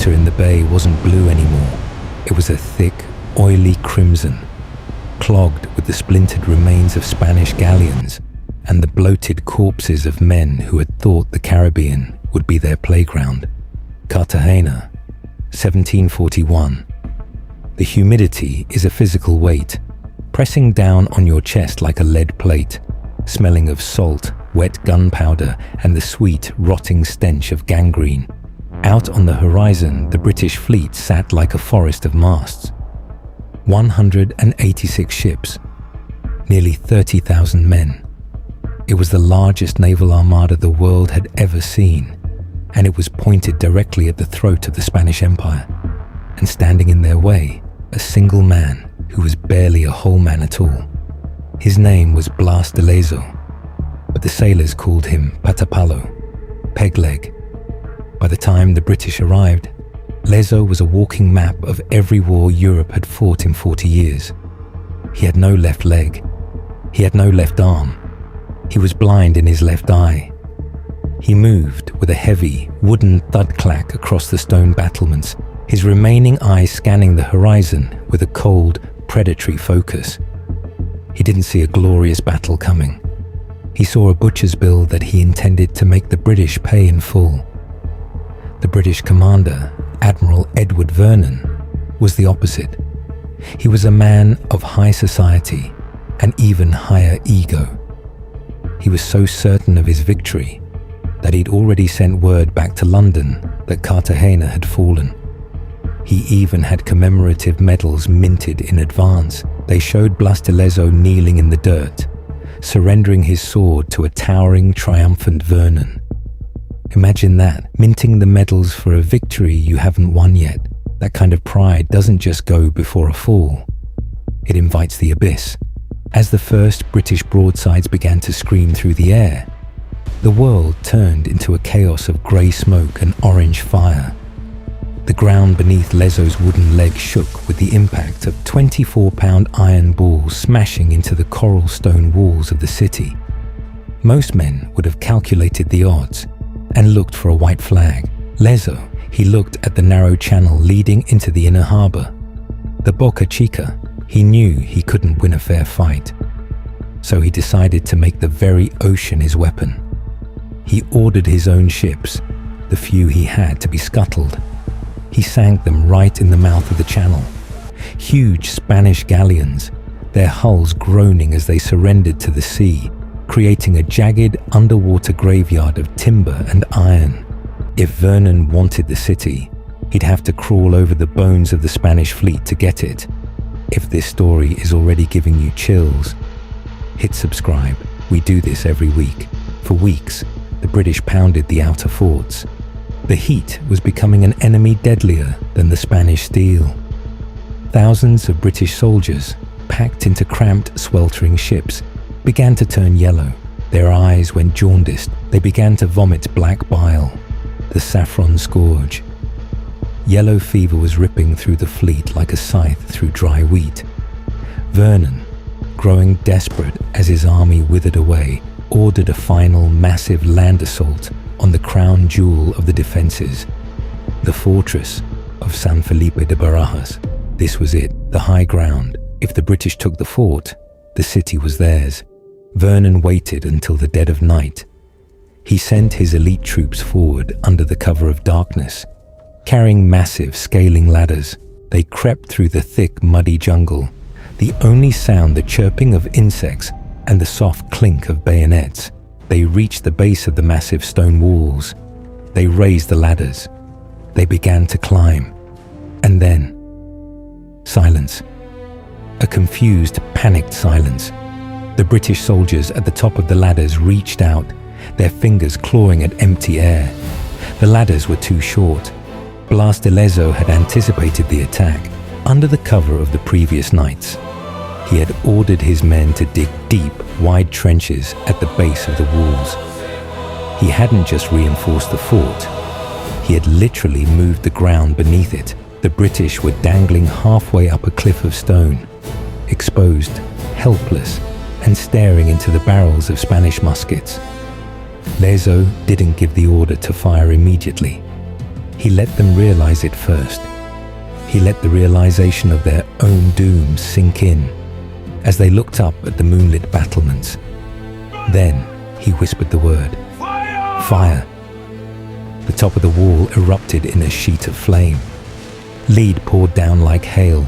water in the bay wasn't blue anymore. It was a thick, oily crimson, clogged with the splintered remains of Spanish galleons and the bloated corpses of men who had thought the Caribbean would be their playground. Cartagena, 1741. The humidity is a physical weight, pressing down on your chest like a lead plate, smelling of salt, wet gunpowder, and the sweet, rotting stench of gangrene. Out on the horizon, the British fleet sat like a forest of masts. 186 ships, nearly 30,000 men. It was the largest naval armada the world had ever seen, and it was pointed directly at the throat of the Spanish Empire. And standing in their way, a single man who was barely a whole man at all. His name was Blas de Lezo, but the sailors called him Patapalo, peg-leg. By the time the British arrived, Lezo was a walking map of every war Europe had fought in 40 years. He had no left leg. He had no left arm. He was blind in his left eye. He moved with a heavy, wooden thud-clack across the stone battlements, his remaining eye scanning the horizon with a cold, predatory focus. He didn't see a glorious battle coming. He saw a butcher's bill that he intended to make the British pay in full. The British commander, Admiral Edward Vernon, was the opposite. He was a man of high society and even higher ego. He was so certain of his victory that he'd already sent word back to London that Cartagena had fallen. He even had commemorative medals minted in advance. They showed Blas de Lezo kneeling in the dirt, surrendering his sword to a towering, triumphant Vernon. Imagine that, minting the medals for a victory you haven't won yet. That kind of pride doesn't just go before a fall. It invites the abyss. As the first British broadsides began to scream through the air, the world turned into a chaos of grey smoke and orange fire. The ground beneath Lezo's wooden leg shook with the impact of 24-pound iron balls smashing into the coral stone walls of the city. Most men would have calculated the odds and looked for a white flag. Lezo, he looked at the narrow channel leading into the inner harbour. The Boca Chica, he knew he couldn't win a fair fight. So he decided to make the very ocean his weapon. He ordered his own ships, the few he had, to be scuttled. He sank them right in the mouth of the channel. Huge Spanish galleons, their hulls groaning as they surrendered to the sea, creating a jagged underwater graveyard of timber and iron. If Vernon wanted the city, he'd have to crawl over the bones of the Spanish fleet to get it. If this story is already giving you chills, hit subscribe. We do this every week. For weeks, the British pounded the outer forts. The heat was becoming an enemy deadlier than the Spanish steel. Thousands of British soldiers, packed into cramped, sweltering ships, began to turn yellow. Their eyes went jaundiced. They began to vomit black bile, the saffron scourge. Yellow fever was ripping through the fleet like a scythe through dry wheat. Vernon, growing desperate as his army withered away, ordered a final massive land assault on the crown jewel of the defences, the fortress of San Felipe de Barajas. This was it, the high ground. If the British took the fort, the city was theirs. Vernon waited until the dead of night. He sent his elite troops forward under the cover of darkness. Carrying massive scaling ladders, they crept through the thick, muddy jungle, the only sound the chirping of insects and the soft clink of bayonets. They reached the base of the massive stone walls. They raised the ladders. They began to climb. And then, silence. A confused, panicked silence. The British soldiers at the top of the ladders reached out, their fingers clawing at empty air. The ladders were too short. Blas de Lezo had anticipated the attack. Under the cover of the previous nights, he had ordered his men to dig deep, wide trenches at the base of the walls. He hadn't just reinforced the fort, he had literally moved the ground beneath it. The British were dangling halfway up a cliff of stone, exposed, helpless, and staring into the barrels of Spanish muskets. Lezo didn't give the order to fire immediately. He let them realize it first. He let the realization of their own doom sink in as they looked up at the moonlit battlements. Then he whispered the word, "Fire!" Fire. The top of the wall erupted in a sheet of flame. Lead poured down like hail.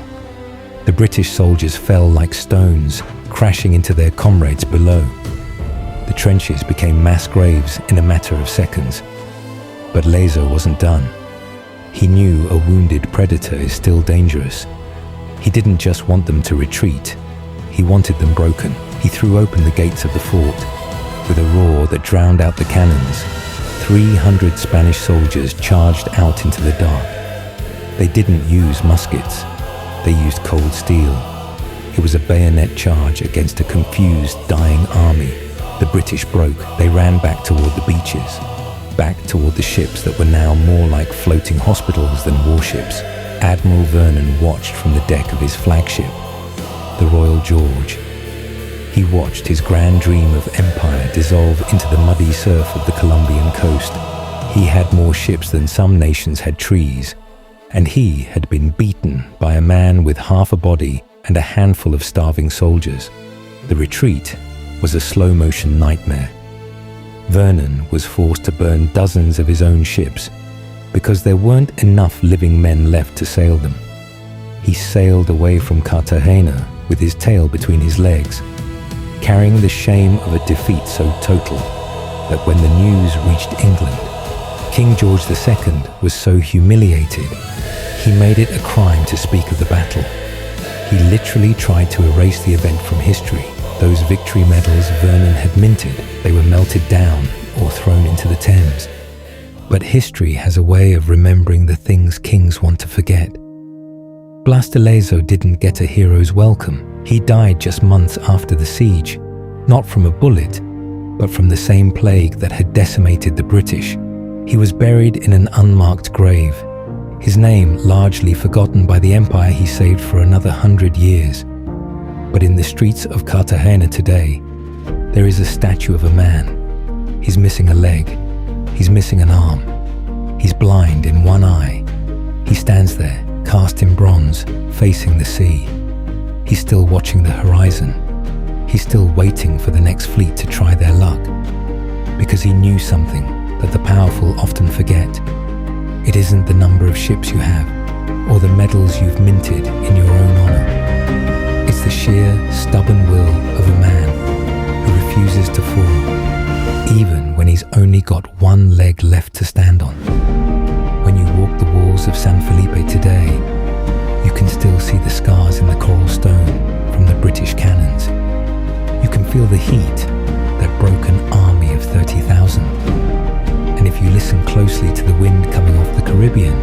The British soldiers fell like stones, crashing into their comrades below. The trenches became mass graves in a matter of seconds. But Lezo wasn't done. He knew a wounded predator is still dangerous. He didn't just want them to retreat. He wanted them broken. He threw open the gates of the fort. With a roar that drowned out the cannons, 300 Spanish soldiers charged out into the dark. They didn't use muskets. They used cold steel. It was a bayonet charge against a confused, dying army. The British broke. They ran back toward the beaches, back toward the ships that were now more like floating hospitals than warships. Admiral Vernon watched from the deck of his flagship, the Royal George. He watched his grand dream of empire dissolve into the muddy surf of the Colombian coast. He had more ships than some nations had trees, and he had been beaten by a man with half a body and a handful of starving soldiers. The retreat was a slow-motion nightmare. Vernon was forced to burn dozens of his own ships because there weren't enough living men left to sail them. He sailed away from Cartagena with his tail between his legs, carrying the shame of a defeat so total that when the news reached England, King George II was so humiliated, he made it a crime to speak of the battle. He literally tried to erase the event from history. Those victory medals Vernon had minted, they were melted down or thrown into the Thames. But history has a way of remembering the things kings want to forget. Blas de Lezo didn't get a hero's welcome. He died just months after the siege, not from a bullet, but from the same plague that had decimated the British. He was buried in an unmarked grave, his name largely forgotten by the empire he saved for another 100 years. But in the streets of Cartagena today, there is a statue of a man. He's missing a leg. He's missing an arm. He's blind in one eye. He stands there, cast in bronze, facing the sea. He's still watching the horizon. He's still waiting for the next fleet to try their luck, because he knew something that the powerful often forget. It isn't the number of ships you have, or the medals you've minted in your own honor. It's the sheer, stubborn will of a man who refuses to fall, even when he's only got one leg left to stand on. When you walk the walls of San Felipe today, you can still see the scars in the coral stone from the British cannons. You can feel the heat that broke an army of 30,000. And if you listen closely to the wind coming off the Caribbean,